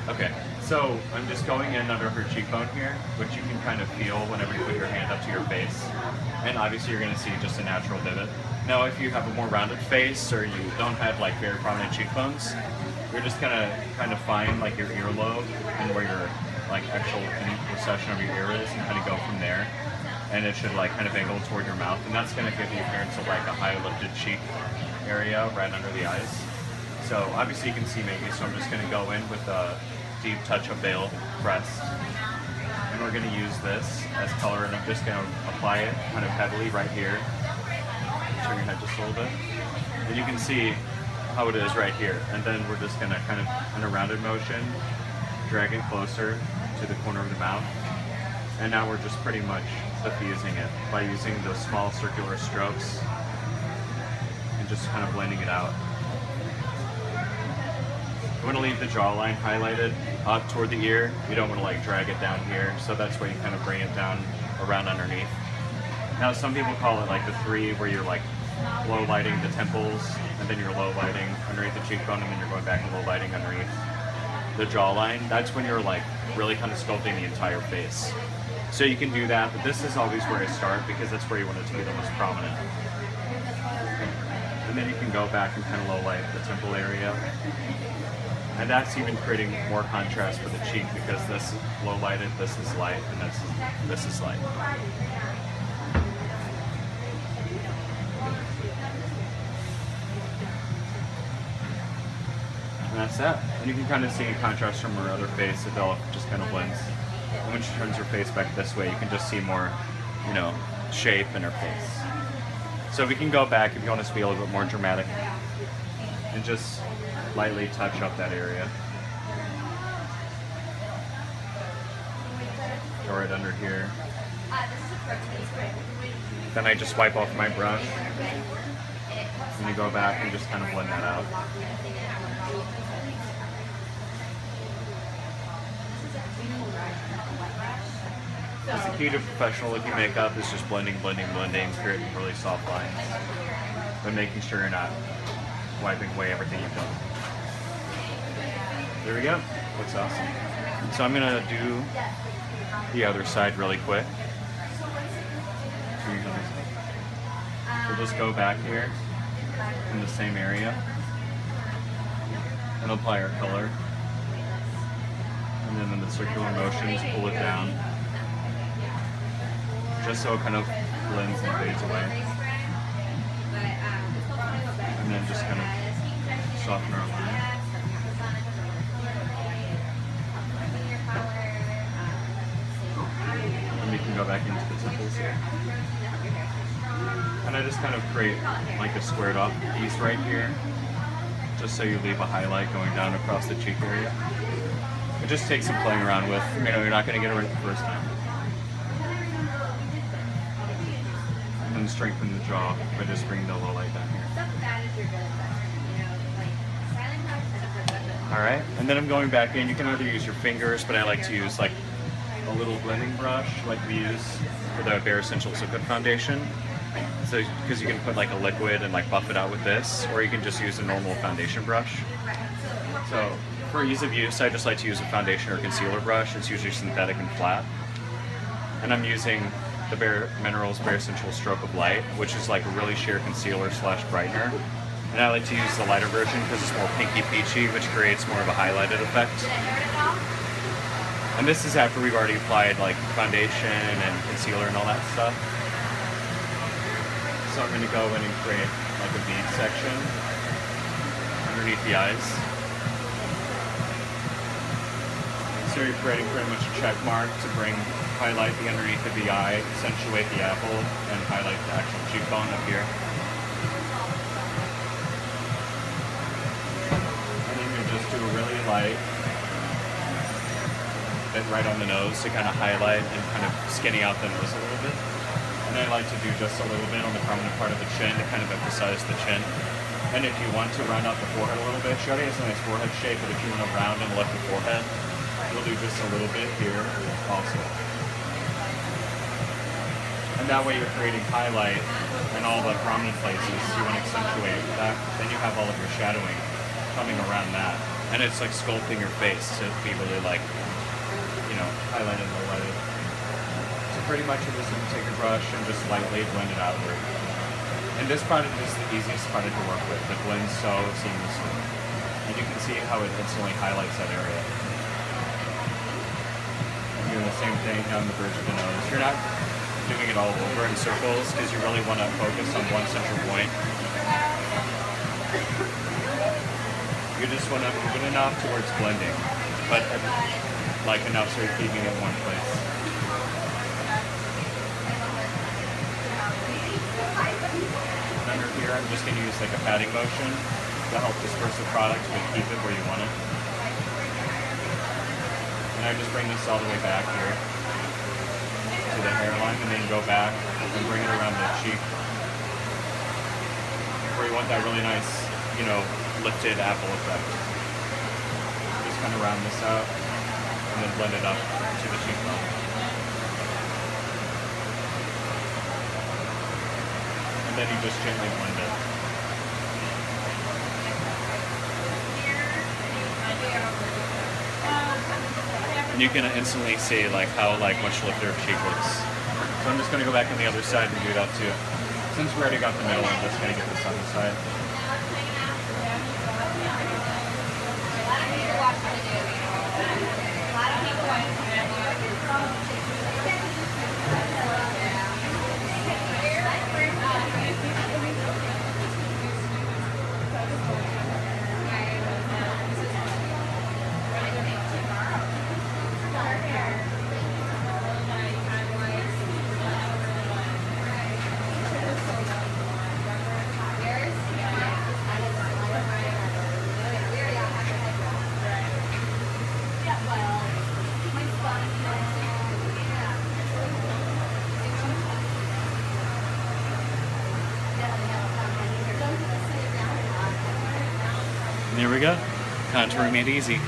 Okay, so I'm just going in under her cheekbone here, which you can kind of feel whenever you put your hand up to your face. And obviously you're gonna see just a natural divot. Now if you have a more rounded face or you don't have like very prominent cheekbones, you're just gonna kind of find like your earlobe and where your like actual recession of your ear is and kind of go from there. And it should like kind of angle toward your mouth, and that's gonna give the appearance of like a high lifted cheek area right under the eyes. So obviously you can see maybe, so I'm just gonna go in with a deep touch of veil pressed. And we're gonna use this as color, and I'm just gonna apply it kind of heavily right here. Turn your head just a little bit. And you can see how it is right here. And then we're just gonna kind of, in a rounded motion, drag it closer to the corner of the mouth. And now we're just pretty much diffusing it by using those small circular strokes and just kind of blending it out. You want to leave the jawline highlighted up toward the ear. You don't want to like drag it down here, so that's why you kind of bring it down around underneath. Now some people call it like the three, where you're like low lighting the temples, and then you're low lighting underneath the cheekbone, and then you're going back and low lighting underneath the jawline. That's when you're like really kind of sculpting the entire face. So you can do that, but this is always where I start because that's where you want it to be the most prominent. And then you can go back and kind of low light the temple area. And that's even creating more contrast for the cheek because this is low lighted, this is light, and this is light. And that's that. And you can kind of see in contrast from her other face, it all just kind of blends. And when she turns her face back this way, you can just see more, you know, shape in her face. So we can go back if you want us to be a little bit more dramatic and just lightly touch up that area. Go right under here. Then I just wipe off my brush. And you go back and just kind of blend that out. Because the key to professional looking makeup is just blending, blending, blending, creating really soft lines, but making sure you're not wiping away everything you've done. There we go. Looks awesome. So I'm gonna do the other side really quick. We'll just go back here in the same area and apply our color. And then in the circular motions, pull it down. Just so it kind of blends and fades away. And then just kind of soften our line. And we can go back into the temples here. And I just kind of create like a squared off piece right here, just so you leave a highlight going down across the cheek area. It just takes some playing around with. You know, you're not going to get it right the first time. And strengthen the jaw by just bringing the low light down here. Alright, and then I'm going back in. You can either use your fingers, but I like to use like a little blending brush like we use for the Bare Essentials Liquid Foundation. So, because you can put like a liquid and like buff it out with this, or you can just use a normal foundation brush. So for ease of use, I just like to use a foundation or concealer brush. It's usually synthetic and flat. And I'm using the bareMinerals Bare Essential Stroke of Light, which is like a really sheer concealer slash brightener. And I like to use the lighter version because it's more pinky peachy, which creates more of a highlighted effect. And this is after we've already applied like foundation and concealer and all that stuff. So I'm going to go in and create like a bead section underneath the eyes. So you're creating pretty much a check mark to highlight the underneath of the eye, accentuate the apple, and highlight the actual cheekbone up here. And then you just do a really light bit right on the nose to kind of highlight and kind of skinny out the nose a little bit. And I like to do just a little bit on the prominent part of the chin to kind of emphasize the chin. And if you want to round out the forehead a little bit, she already has a nice forehead shape, but if you want to round and lift the forehead, you'll do just a little bit here also. And that way you're creating highlight in all the prominent places you want to accentuate that. Then you have all of your shadowing coming around that. And it's like sculpting your face to be really like, you know, highlighted and lowlighted. So pretty much you just take a brush and just lightly blend it outward. And this product is the easiest product to work with. It blends so seamlessly. And you can see how it instantly highlights that area. And doing the same thing down the bridge of the nose. You're not doing it all over in circles because you really want to focus on one central point. You just want to move it enough towards blending, but like enough so you're keeping it in one place. And under here, I'm just going to use like a patting motion to help disperse the product but keep it where you want it. And I just bring this all the way back here to the hairline, and then go back and bring it around the cheek where you want that really nice, you know, lifted apple effect. Just kind of round this out and then blend it up to the cheekbone. And then you just gently blend it. And you can instantly see like how much lifted her cheek looks. So I'm just going to go back on the other side and do that too. Since we already got the middle, I'm just going to get this on the side. And there we go. Contouring made easy.